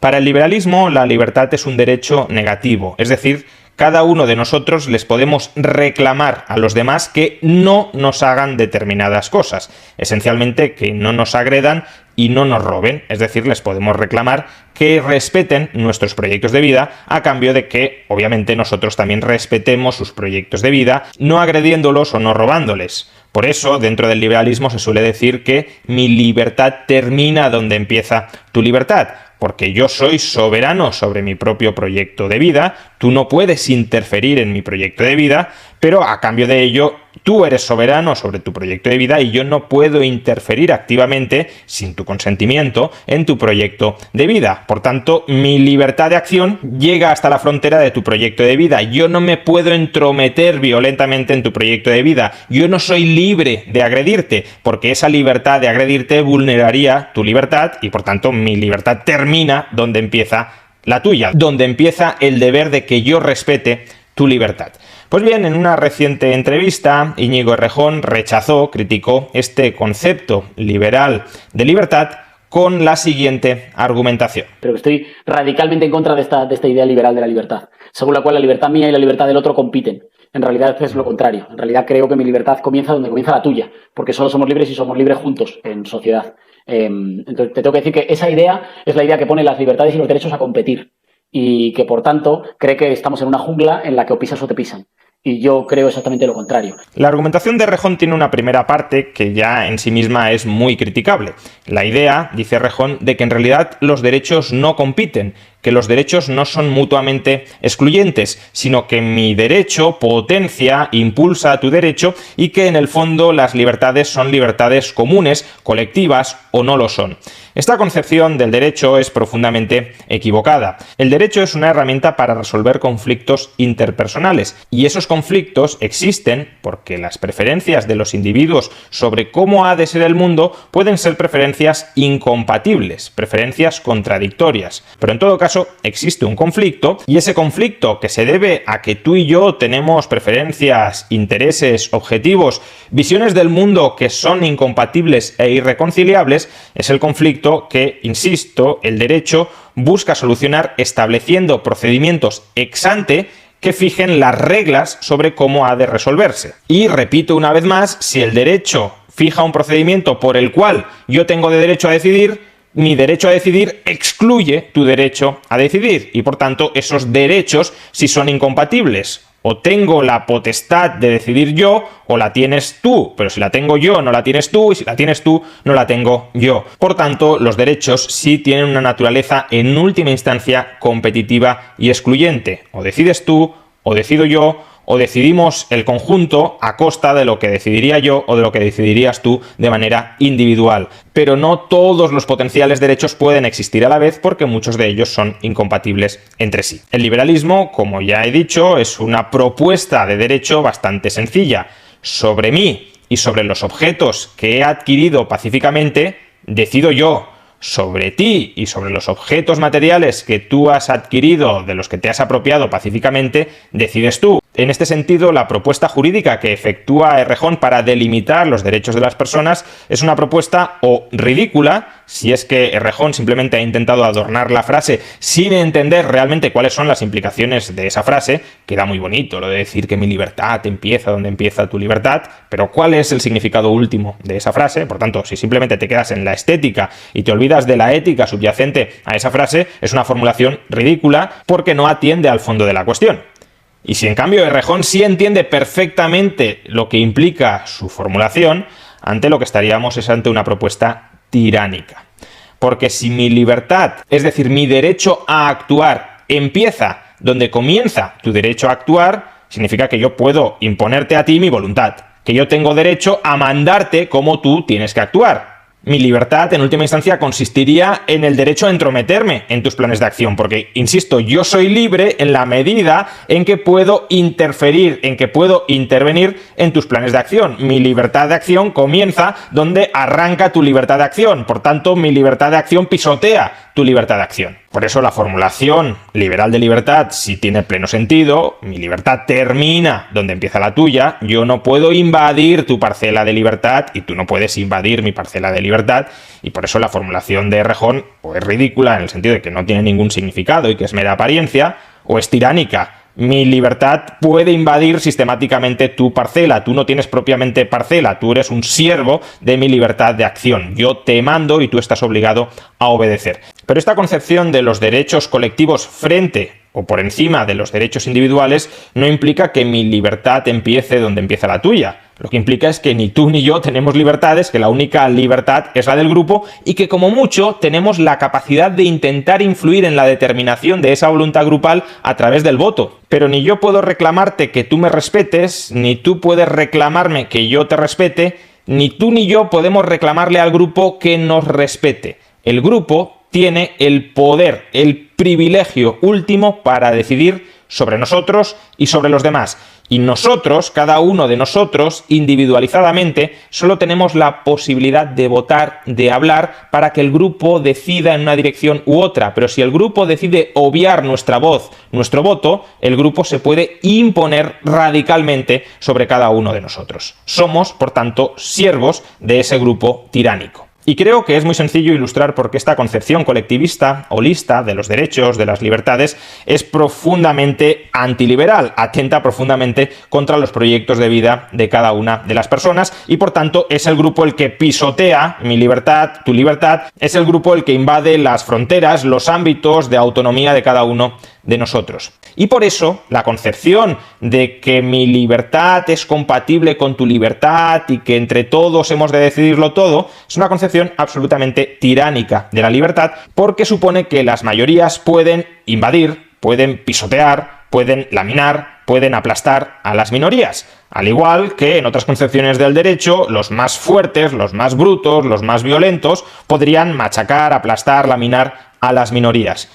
Para el liberalismo, la libertad es un derecho negativo, es decir, cada uno de nosotros les podemos reclamar a los demás que no nos hagan determinadas cosas, esencialmente que no nos agredan y no nos roben, es decir, les podemos reclamar que respeten nuestros proyectos de vida a cambio de que, obviamente, nosotros también respetemos sus proyectos de vida, no agrediéndolos o no robándoles. Por eso, dentro del liberalismo se suele decir que mi libertad termina donde empieza tu libertad, porque yo soy soberano sobre mi propio proyecto de vida, tú no puedes interferir en mi proyecto de vida, pero a cambio de ello, tú eres soberano sobre tu proyecto de vida y yo no puedo interferir activamente, sin tu consentimiento, en tu proyecto de vida. Por tanto, mi libertad de acción llega hasta la frontera de tu proyecto de vida. Yo no me puedo entrometer violentamente en tu proyecto de vida. Yo no soy libre de agredirte, porque esa libertad de agredirte vulneraría tu libertad y, por tanto, mi libertad termina donde empieza la tuya, donde empieza el deber de que yo respete tu libertad. Pues bien, en una reciente entrevista, Íñigo Errejón criticó este concepto liberal de libertad con la siguiente argumentación. Pero estoy radicalmente en contra de esta idea liberal de la libertad, según la cual la libertad mía y la libertad del otro compiten. En realidad es lo contrario. En realidad creo que mi libertad comienza donde comienza la tuya, porque solo somos libres y somos libres juntos en sociedad. Entonces te tengo que decir que esa idea es la idea que pone las libertades y los derechos a competir y que, por tanto, cree que estamos en una jungla en la que o pisas o te pisan. Y yo creo exactamente lo contrario. La argumentación de Errejón tiene una primera parte que ya en sí misma es muy criticable. La idea, dice Errejón, de que en realidad los derechos no compiten, que los derechos no son mutuamente excluyentes, sino que mi derecho potencia, impulsa tu derecho y que en el fondo las libertades son libertades comunes, colectivas o no lo son. Esta concepción del derecho es profundamente equivocada. El derecho es una herramienta para resolver conflictos interpersonales y esos conflictos existen porque las preferencias de los individuos sobre cómo ha de ser el mundo pueden ser preferencias incompatibles, preferencias contradictorias. Pero en todo caso existe un conflicto y ese conflicto, que se debe a que tú y yo tenemos preferencias, intereses, objetivos, visiones del mundo que son incompatibles e irreconciliables, es el conflicto que, insisto, el derecho busca solucionar estableciendo procedimientos ex ante que fijen las reglas sobre cómo ha de resolverse. Y repito una vez más, si el derecho fija un procedimiento por el cual yo tengo derecho a decidir, mi derecho a decidir excluye tu derecho a decidir y, por tanto, esos derechos sí son incompatibles. O tengo la potestad de decidir yo, o la tienes tú, pero si la tengo yo, no la tienes tú, y si la tienes tú, no la tengo yo. Por tanto, los derechos sí tienen una naturaleza, en última instancia, competitiva y excluyente. O decides tú, o decido yo, o decidimos el conjunto a costa de lo que decidiría yo o de lo que decidirías tú de manera individual. Pero no todos los potenciales derechos pueden existir a la vez porque muchos de ellos son incompatibles entre sí. El liberalismo, como ya he dicho, es una propuesta de derecho bastante sencilla. Sobre mí y sobre los objetos que he adquirido pacíficamente, decido yo. Sobre ti y sobre los objetos materiales que tú has adquirido, de los que te has apropiado pacíficamente, decides tú. En este sentido, la propuesta jurídica que efectúa Errejón para delimitar los derechos de las personas es una propuesta o ridícula, si es que Errejón simplemente ha intentado adornar la frase sin entender realmente cuáles son las implicaciones de esa frase. Queda muy bonito lo de decir que mi libertad empieza donde empieza tu libertad, pero ¿cuál es el significado último de esa frase? Por tanto, si simplemente te quedas en la estética y te olvidas de la ética subyacente a esa frase, es una formulación ridícula porque no atiende al fondo de la cuestión. Y si en cambio Errejón sí entiende perfectamente lo que implica su formulación, ante lo que estaríamos es ante una propuesta tiránica. Porque si mi libertad, es decir, mi derecho a actuar, empieza donde comienza tu derecho a actuar, significa que yo puedo imponerte a ti mi voluntad, que yo tengo derecho a mandarte cómo tú tienes que actuar. Mi libertad, en última instancia, consistiría en el derecho a entrometerme en tus planes de acción, porque, insisto, yo soy libre en la medida en que puedo interferir, en que puedo intervenir en tus planes de acción. Mi libertad de acción comienza donde arranca tu libertad de acción, por tanto, mi libertad de acción pisotea tu libertad de acción. Por eso la formulación liberal de libertad sí tiene pleno sentido. Mi libertad termina donde empieza la tuya. Yo no puedo invadir tu parcela de libertad y tú no puedes invadir mi parcela de libertad. Y por eso la formulación de Rejón o es ridícula en el sentido de que no tiene ningún significado y que es mera apariencia, o es tiránica. Mi libertad puede invadir sistemáticamente tu parcela. Tú no tienes propiamente parcela, tú eres un siervo de mi libertad de acción. Yo te mando y tú estás obligado a obedecer. Pero esta concepción de los derechos colectivos frente o por encima de los derechos individuales no implica que mi libertad empiece donde empieza la tuya. Lo que implica es que ni tú ni yo tenemos libertades, que la única libertad es la del grupo y que como mucho tenemos la capacidad de intentar influir en la determinación de esa voluntad grupal a través del voto. Pero ni yo puedo reclamarte que tú me respetes, ni tú puedes reclamarme que yo te respete, ni tú ni yo podemos reclamarle al grupo que nos respete. El grupo tiene el poder, el privilegio último para decidir sobre nosotros y sobre los demás. Y nosotros, cada uno de nosotros, individualizadamente, solo tenemos la posibilidad de votar, de hablar, para que el grupo decida en una dirección u otra. Pero si el grupo decide obviar nuestra voz, nuestro voto, el grupo se puede imponer radicalmente sobre cada uno de nosotros. Somos, por tanto, siervos de ese grupo tiránico. Y creo que es muy sencillo ilustrar por qué esta concepción colectivista, holista, de los derechos, de las libertades, es profundamente antiliberal, atenta profundamente contra los proyectos de vida de cada una de las personas y por tanto es el grupo el que pisotea mi libertad, tu libertad, es el grupo el que invade las fronteras, los ámbitos de autonomía de cada uno de nosotros. Y por eso la concepción de que mi libertad es compatible con tu libertad y que entre todos hemos de decidirlo todo es una concepción absolutamente tiránica de la libertad porque supone que las mayorías pueden invadir, pueden pisotear, pueden laminar, pueden aplastar a las minorías. Al igual que en otras concepciones del derecho, los más fuertes, los más brutos, los más violentos podrían machacar, aplastar, laminar a las minorías.